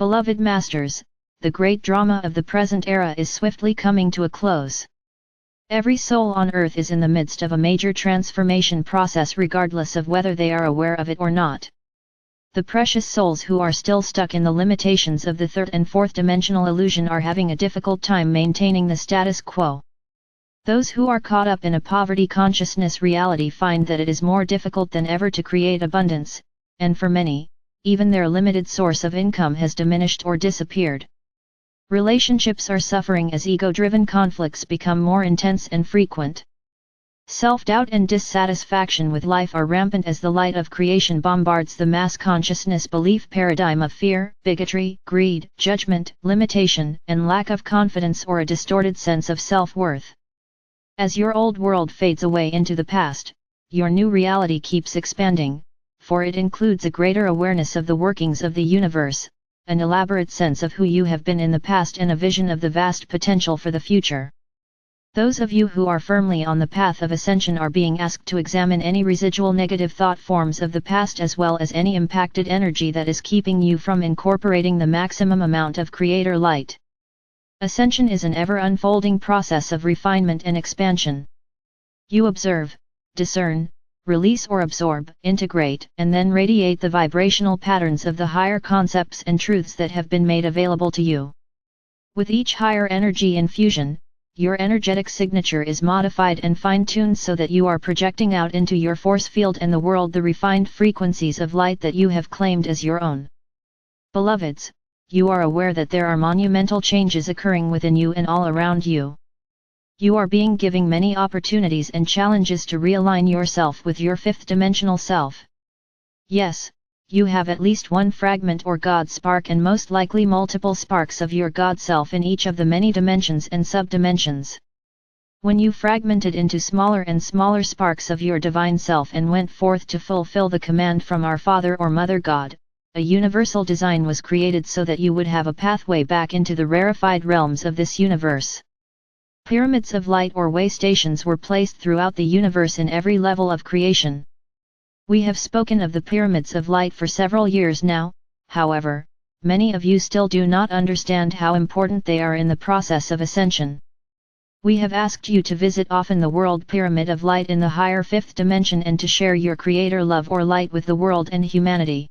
Beloved Masters, the great drama of the present era is swiftly coming to a close. Every soul on earth is in the midst of a major transformation process regardless of whether they are aware of it or not. The precious souls who are still stuck in the limitations of the third and fourth dimensional illusion are having a difficult time maintaining the status quo. Those who are caught up in a poverty consciousness reality find that it is more difficult than ever to create abundance, and for many, even their limited source of income has diminished or disappeared. Relationships are suffering as ego-driven conflicts become more intense and frequent. Self-doubt and dissatisfaction with life are rampant as the light of creation bombards the mass consciousness belief paradigm of fear, bigotry, greed, judgment, limitation, and lack of confidence or a distorted sense of self-worth. As your old world fades away into the past, your new reality keeps expanding, for it includes a greater awareness of the workings of the universe, an elaborate sense of who you have been in the past and a vision of the vast potential for the future. Those of you who are firmly on the path of ascension are being asked to examine any residual negative thought forms of the past as well as any impacted energy that is keeping you from incorporating the maximum amount of creator light. Ascension is an ever-unfolding process of refinement and expansion. You observe, discern, release or absorb, integrate, and then radiate the vibrational patterns of the higher concepts and truths that have been made available to you. With each higher energy infusion, your energetic signature is modified and fine-tuned so that you are projecting out into your force field and the world the refined frequencies of light that you have claimed as your own. Beloveds, you are aware that there are monumental changes occurring within you and all around you. You are being given many opportunities and challenges to realign yourself with your fifth dimensional self. Yes, you have at least one fragment or God spark and most likely multiple sparks of your God self in each of the many dimensions and sub-dimensions. When you fragmented into smaller and smaller sparks of your divine self and went forth to fulfill the command from our Father or Mother God, a universal design was created so that you would have a pathway back into the rarefied realms of this universe. Pyramids of light or way stations were placed throughout the universe in every level of creation. We have spoken of the pyramids of light for several years now, however, many of you still do not understand how important they are in the process of ascension. We have asked you to visit often the world pyramid of light in the higher fifth dimension and to share your creator love or light with the world and humanity.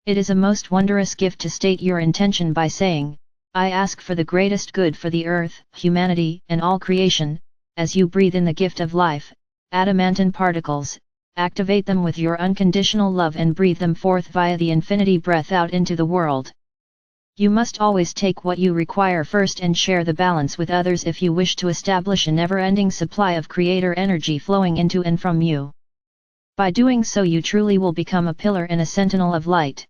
It is a most wondrous gift to state your intention by saying, I ask for the greatest good for the earth, humanity, and all creation, as you breathe in the gift of life, adamantine particles. Activate them with your unconditional love and breathe them forth via the infinity breath out into the world. You must always take what you require first and share the balance with others if you wish to establish a never-ending supply of creator energy flowing into and from you. By doing so you truly will become a pillar and a sentinel of light.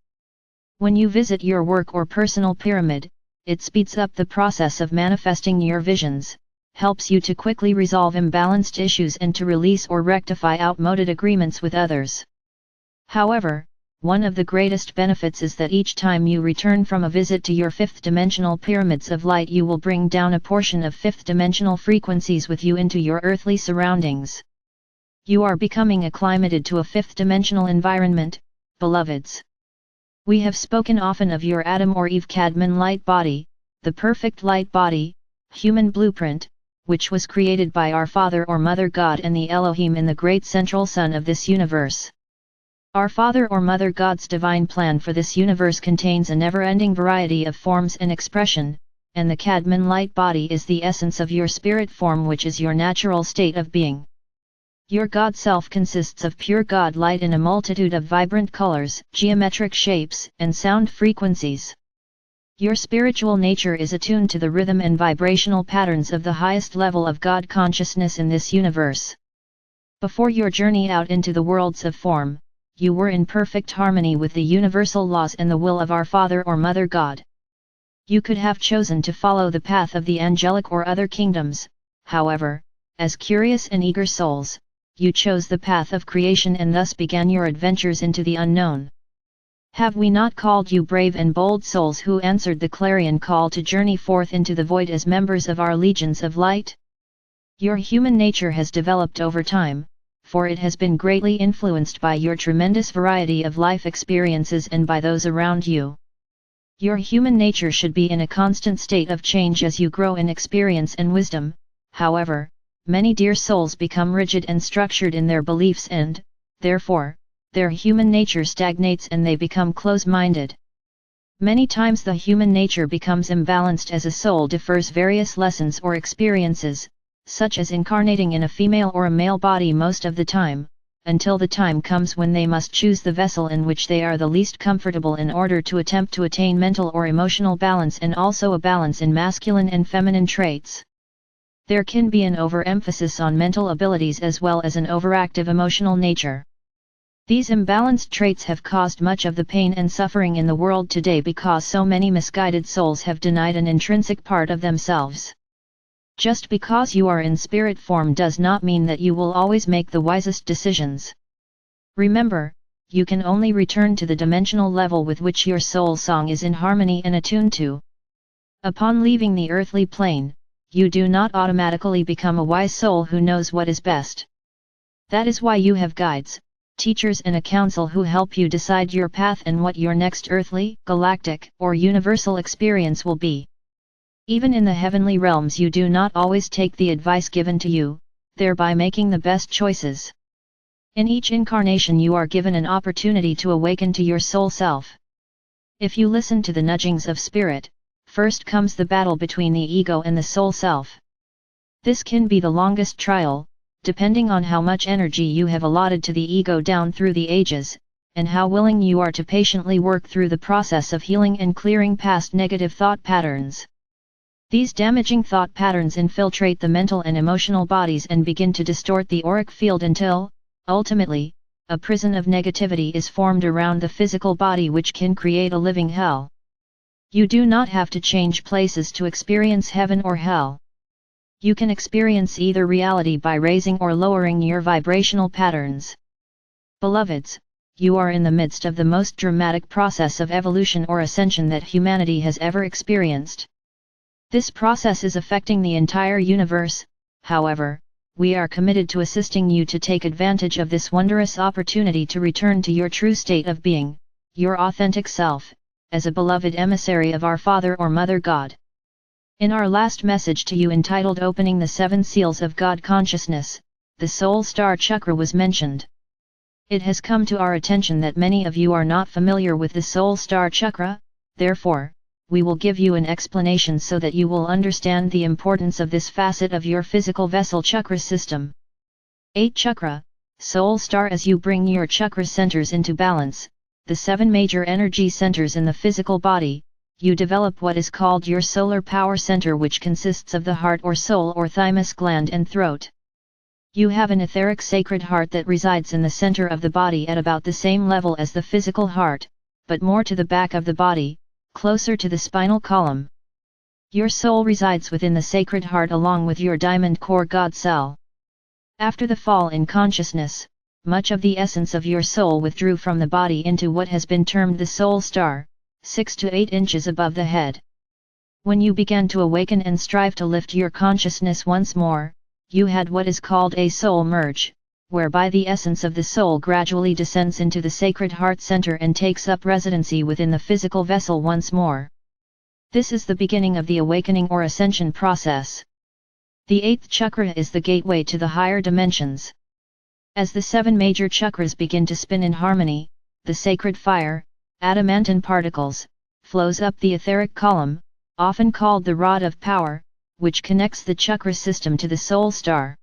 When you visit your work or personal pyramid, it speeds up the process of manifesting your visions, helps you to quickly resolve imbalanced issues and to release or rectify outmoded agreements with others. However, one of the greatest benefits is that each time you return from a visit to your fifth dimensional pyramids of light you will bring down a portion of fifth dimensional frequencies with you into your earthly surroundings. You are becoming acclimated to a fifth dimensional environment, beloveds. We have spoken often of your Adam or Eve cadman light body, the perfect light body, human blueprint, which was created by our Father or Mother God and the Elohim in the great central sun of this universe. Our Father or Mother God's divine plan for this universe contains a never-ending variety of forms and expression, and the cadman light body is the essence of your spirit form which is your natural state of being. Your God self consists of pure God light in a multitude of vibrant colors, geometric shapes, and sound frequencies. Your spiritual nature is attuned to the rhythm and vibrational patterns of the highest level of God consciousness in this universe. Before your journey out into the worlds of form, you were in perfect harmony with the universal laws and the will of our Father or Mother God. You could have chosen to follow the path of the angelic or other kingdoms, however, as curious and eager souls, you chose the path of creation and thus began your adventures into the unknown. Have we not called you brave and bold souls who answered the clarion call to journey forth into the void as members of our legions of light? Your human nature has developed over time, for it has been greatly influenced by your tremendous variety of life experiences and by those around you. Your human nature should be in a constant state of change as you grow in experience and wisdom. However, many dear souls become rigid and structured in their beliefs and, therefore, their human nature stagnates and they become close-minded. Many times the human nature becomes imbalanced as a soul defers various lessons or experiences, such as incarnating in a female or a male body most of the time, until the time comes when they must choose the vessel in which they are the least comfortable in order to attempt to attain mental or emotional balance and also a balance in masculine and feminine traits. There can be an overemphasis on mental abilities as well as an overactive emotional nature. These imbalanced traits have caused much of the pain and suffering in the world today because so many misguided souls have denied an intrinsic part of themselves. Just because you are in spirit form does not mean that you will always make the wisest decisions. Remember, you can only return to the dimensional level with which your soul song is in harmony and attuned to. Upon leaving the earthly plane, you do not automatically become a wise soul who knows what is best. That is why you have guides, teachers and a council who help you decide your path and what your next earthly, galactic, or universal experience will be. Even in the heavenly realms you do not always take the advice given to you, thereby making the best choices. In each incarnation you are given an opportunity to awaken to your soul self. If you listen to the nudgings of spirit, first comes the battle between the ego and the soul self. This can be the longest trial, depending on how much energy you have allotted to the ego down through the ages, and how willing you are to patiently work through the process of healing and clearing past negative thought patterns. These damaging thought patterns infiltrate the mental and emotional bodies and begin to distort the auric field until, ultimately, a prison of negativity is formed around the physical body which can create a living hell. You do not have to change places to experience heaven or hell. You can experience either reality by raising or lowering your vibrational patterns. Beloveds, you are in the midst of the most dramatic process of evolution or ascension that humanity has ever experienced. This process is affecting the entire universe. However, we are committed to assisting you to take advantage of this wondrous opportunity to return to your true state of being, your authentic self, as a beloved emissary of our Father or Mother God. In our last message to you entitled Opening the Seven Seals of God Consciousness, the Soul Star Chakra was mentioned. It has come to our attention that many of you are not familiar with the Soul Star Chakra, therefore, we will give you an explanation so that you will understand the importance of this facet of your physical vessel chakra system. 8 Chakra, Soul Star. As you bring your chakra centers into balance, the 7 major energy centers in the physical body, you develop what is called your solar power center, which consists of the heart or soul or thymus gland and throat. You have an etheric sacred heart that resides in the center of the body at about the same level as the physical heart, but more to the back of the body, closer to the spinal column. Your soul resides within the sacred heart along with your diamond core God cell. After the fall in consciousness, much of the essence of your soul withdrew from the body into what has been termed the soul star, 6 to 8 inches above the head. When you began to awaken and strive to lift your consciousness once more, you had what is called a soul merge, whereby the essence of the soul gradually descends into the sacred heart center and takes up residency within the physical vessel once more. This is the beginning of the awakening or ascension process. The 8th chakra is the gateway to the higher dimensions. As the 7 major chakras begin to spin in harmony, the sacred fire, adamantine particles, flows up the etheric column, often called the rod of power, which connects the chakra system to the soul star.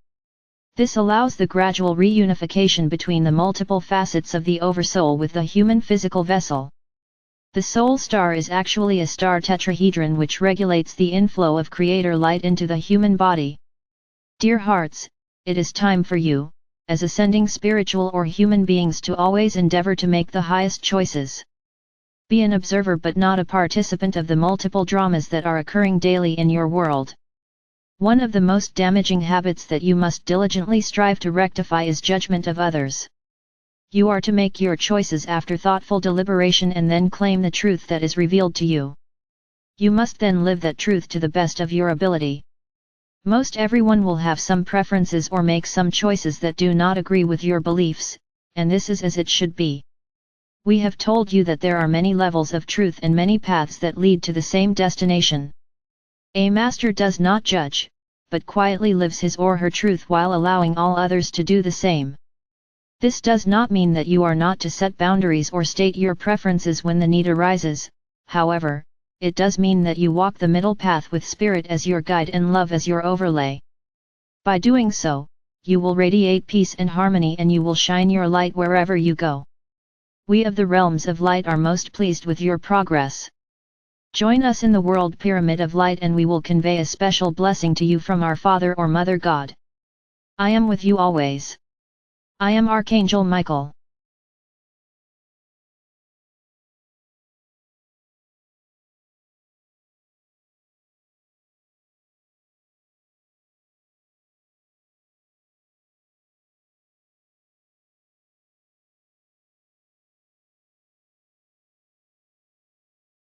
This allows the gradual reunification between the multiple facets of the oversoul with the human physical vessel. The soul star is actually a star tetrahedron which regulates the inflow of creator light into the human body. Dear hearts, it is time for you, as ascending spiritual or human beings, to always endeavor to make the highest choices. Be an observer but not a participant of the multiple dramas that are occurring daily in your world. One of the most damaging habits that you must diligently strive to rectify is judgment of others. You are to make your choices after thoughtful deliberation and then claim the truth that is revealed to you. You must then live that truth to the best of your ability. Most everyone will have some preferences or make some choices that do not agree with your beliefs, and this is as it should be. We have told you that there are many levels of truth and many paths that lead to the same destination. A master does not judge, but quietly lives his or her truth while allowing all others to do the same. This does not mean that you are not to set boundaries or state your preferences when the need arises, however, it does mean that you walk the middle path with spirit as your guide and love as your overlay. By doing so, you will radiate peace and harmony and you will shine your light wherever you go. We of the realms of light are most pleased with your progress. Join us in the world pyramid of light and we will convey a special blessing to you from our Father or Mother God. I am with you always. I am Archangel Michael.